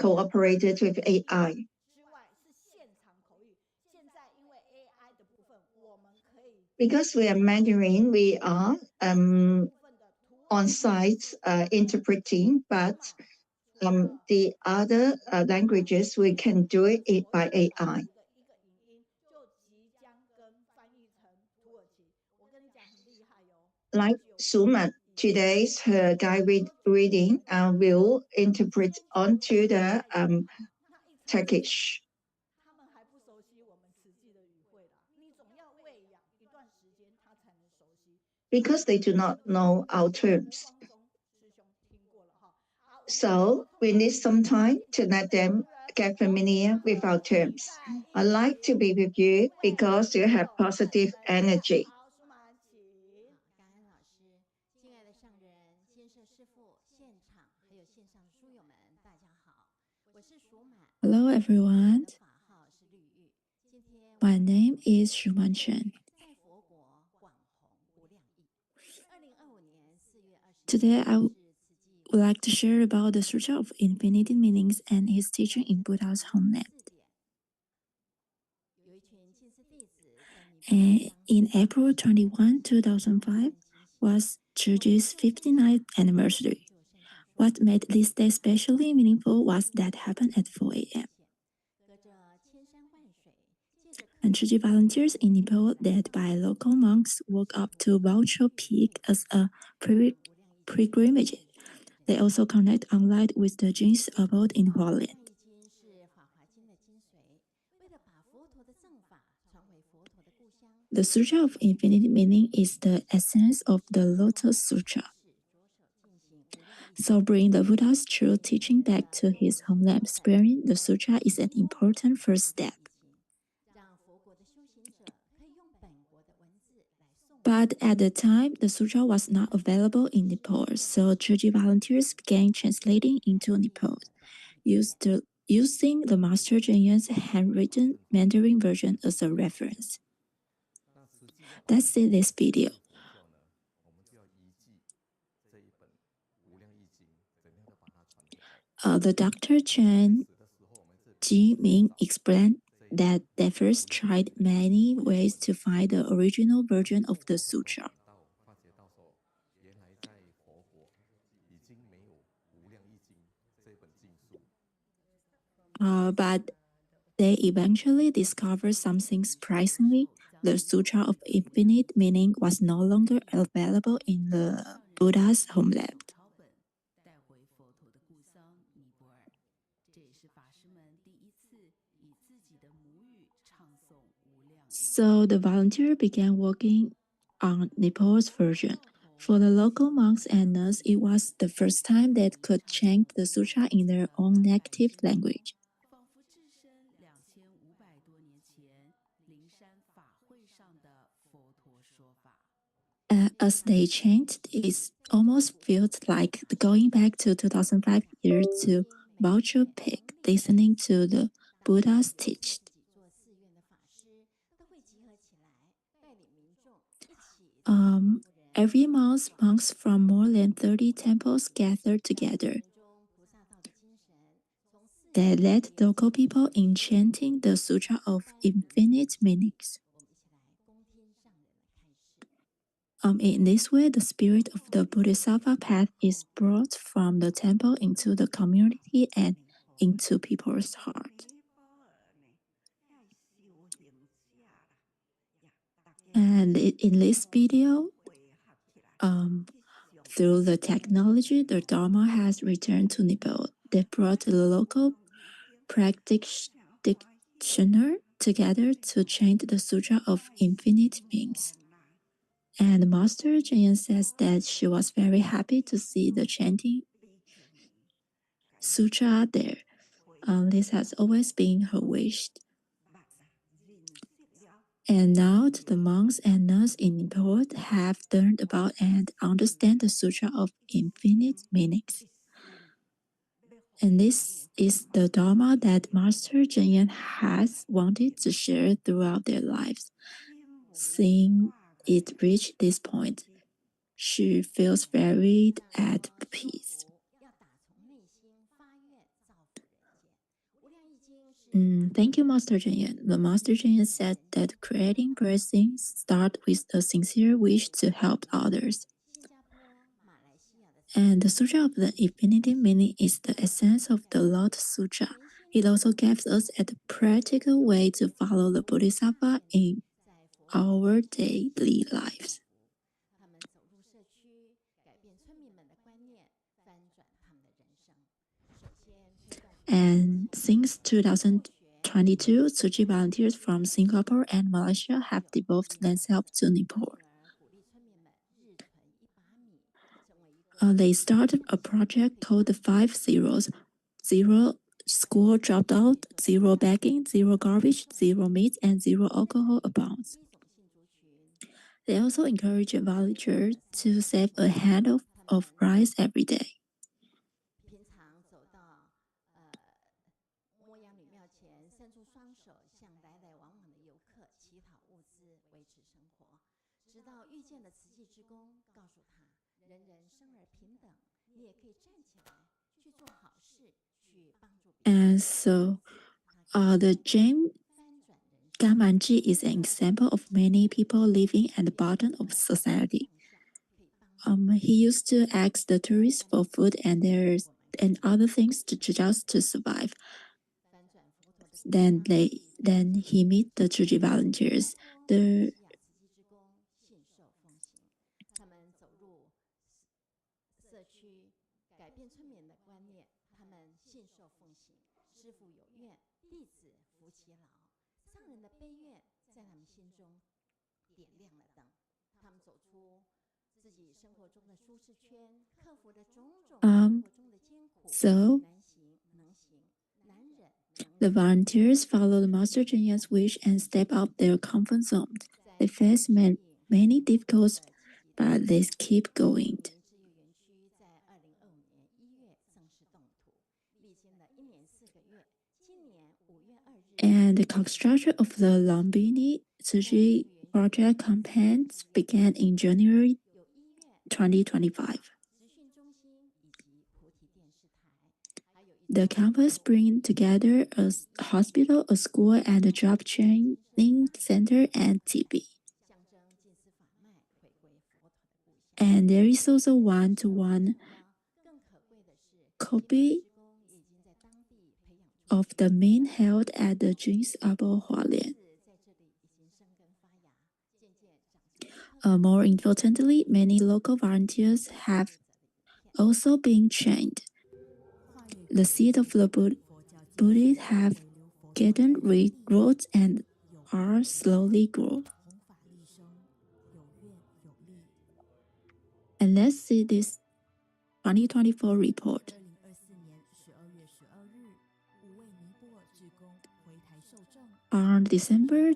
cooperated with AI. Because we are Mandarin, we are on site interpreting, but the other languages, we can do it by AI. Like Shuman, today's her guide reading will interpret onto the Turkish. Because they do not know our terms. So we need some time to let them get familiar with our terms. I like to be with you because you have positive energy. Hello everyone. My name is Shuman Chen. Today I would like to share about the Sutra of Infinite Meanings and its teaching in Buddha's homeland. In April 21, 2005 was Church's 59th anniversary. What made this day especially meaningful was that happened at 4 a.m. And Church volunteers in Nepal, led by local monks, walked up to Vulture Peak as a pilgrimage. They also connect online with the Jin's abode in Hualien. The Sutra of Infinite Meaning is the essence of the Lotus Sutra. So bring the Buddha's true teaching back to his homeland. Spreading the sutra is an important first step. But at the time, the sutra was not available in Nepal, so Church volunteers began translating into Nepal, using the Master Zhenyan's handwritten Mandarin version as a reference. Let's see this video. The Dr. Chen Ji Ming explained that they first tried many ways to find the original version of the sutra. But they eventually discovered something surprisingly. The Sutra of Infinite Meaning was no longer available in the Buddha's homeland. So the volunteer began working on Nepal's version. For the local monks and nuns, it was the first time they could chant the sutra in their own native language. As they chanted, it almost felt like going back to 2005 years to Vulture Peak, listening to the Buddha's teaching. Every month, monks from more than 30 temples gathered together. They led local people in chanting the Sutra of Infinite Meanings. In this way, the spirit of the Bodhisattva path is brought from the temple into the community and into people's heart. And in this video, through the technology, the Dharma has returned to Nepal. They brought the local practitioner together to chant the Sutra of Infinite Meanings. And Master Chen says that she was very happy to see the chanting sutra there. This has always been her wish. And now the monks and nuns in Nepal have learned about and understand the Sutra of Infinite Meanings. And this is the Dharma that Master Zhenyan has wanted to share throughout their lives. Seeing it reach this point, she feels very at peace. Thank you, Master Chen. The Master Chen said that creating blessings starts with a sincere wish to help others. And the Sutra of the Infinity Meaning is the essence of the Lotus Sutra. It also gives us a practical way to follow the Bodhisattva in our daily lives. And since 2022, Tzu Chi volunteers from Singapore and Malaysia have devoted themselves to Nepal. They started a project called the 5 Zeros: zero school dropped out, zero bagging, zero garbage, zero meat, and zero alcohol abounds. They also encourage volunteers to save a handful of rice every day. And so, the Jain Gamanji is an example of many people living at the bottom of society. He used to ask the tourists for food and other things just to survive. Then he meet the Tzu Chi volunteers. So the volunteers follow the Master Chen's wish and step out their comfort zone. They face many difficulties, but they keep going. And the construction of the Lumbini Tzu Chi project campaigns began in January 2025. The campus brings together a hospital, a school, and a job training center and TV. And there is also one-to-one copy of the mean held at the Jin's Abo Hualien. More importantly, many local volunteers have also been trained. The seed of the Buddhists have gotten roots and are slowly growing. And let's see this 2024 report. On December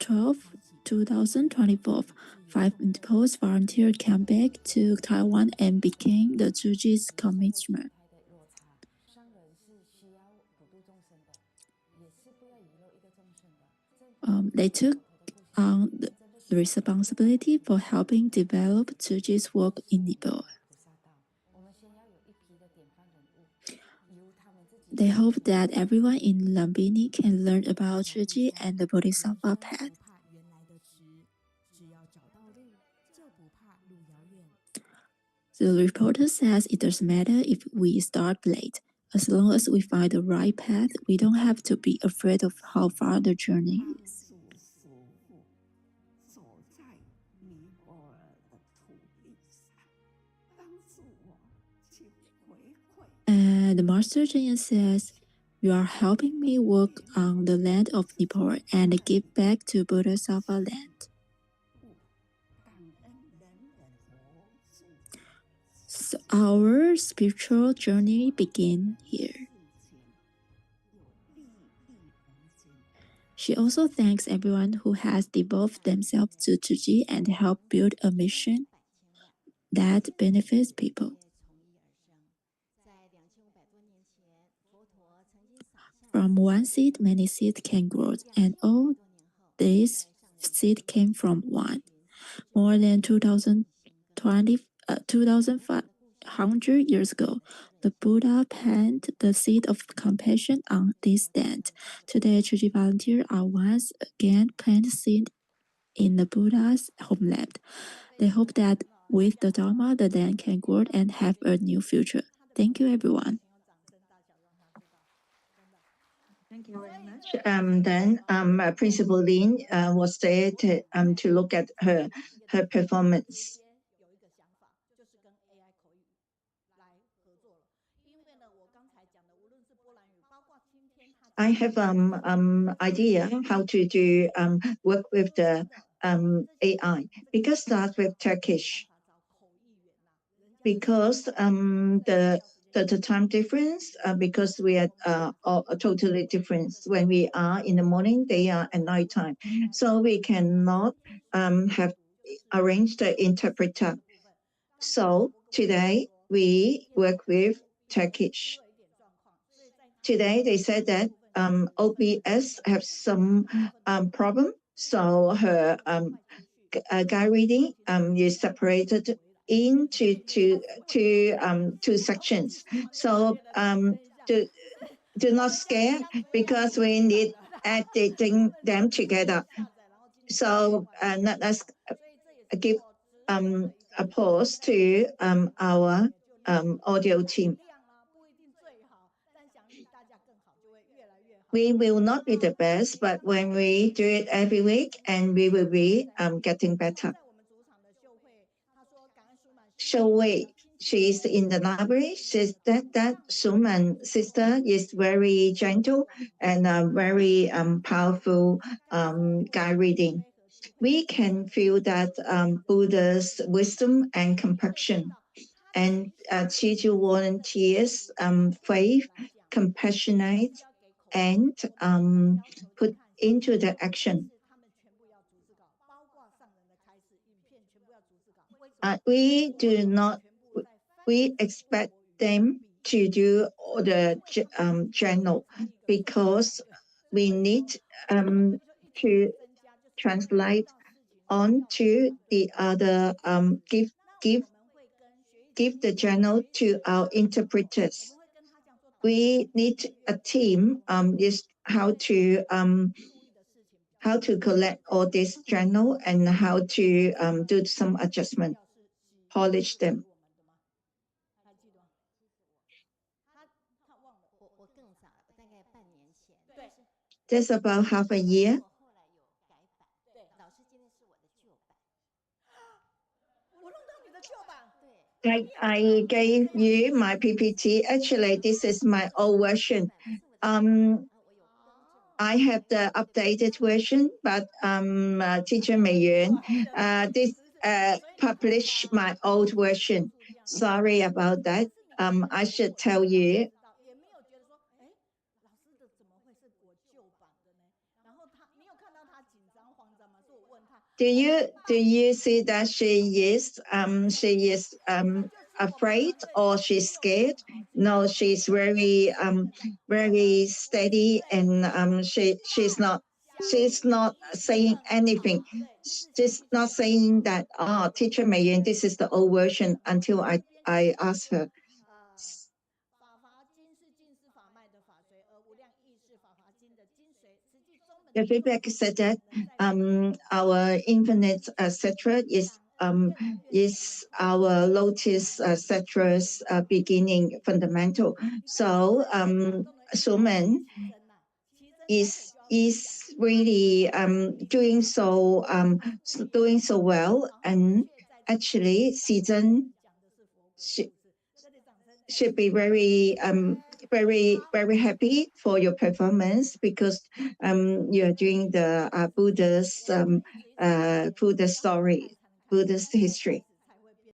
12, 2024, 5 Nepalese volunteers came back to Taiwan and became the Tzu Chi's commissioner. They took on the responsibility for helping develop Tzu Chi's work in Nepal. They hope that everyone in Lumbini can learn about Tzu Chi and the Bodhisattva path. The reporter says it doesn't matter if we start late. As long as we find the right path, we don't have to be afraid of how far the journey is. And the Master Chen says, "You are helping me work on the land of Nepal and give back to Bodhisattva land." So our spiritual journey begins here. She also thanks everyone who has devoted themselves to Tzu Chi and helped build a mission that benefits people. From one seed, many seeds can grow, and all these seeds came from one. More than 2,500 100 years ago, the Buddha planted the seed of compassion on this land. Today, Church volunteers are once again planting seed in the Buddha's homeland. They hope that with the Dharma, the land can grow and have a new future. Thank you, everyone. Thank you very much. Then Principal Lin was there to look at her performance. I have idea how to do work with the AI, because start with Turkish, because the time difference, because we are all totally different. When we are in the morning, they are at night time, so we cannot have arranged the interpreter. So today we work with Turkish. Today they said that OBS have some problem, so her guide reading is separated into two sections. So do not scare, because we need editing them together. So let us give a pause to our audio team. We will not be the best, but when we do it every week, and we will be getting better. Wei, she is in the library. She said that Shuman sister is very gentle and very powerful guide reading. We can feel that Buddha's wisdom and compassion, and Chichu volunteers faith, compassionate, and put into the action. We expect them to do all the journal, because we need to translate onto the other, give the journal to our interpreters. We need a team is how to collect all this journal, and how to do some adjustment, polish them. That's about half a year. I gave you my PPT. Actually, this is my old version. I have the updated version, but Teacher Mei Yuan published my old version. Sorry about that. I should tell you. Do you see that she is afraid, or she's scared? No, she's very steady, and she's not saying anything. She's not saying that, Teacher Mei Yuan, this is the old version, until I ask her. The feedback said that our infinite etc. is our lotus cetra's beginning fundamental. So Shuman is really doing so well, and actually Season should be very happy for your performance, because you are doing the Buddha's Buddha story, Buddha's history.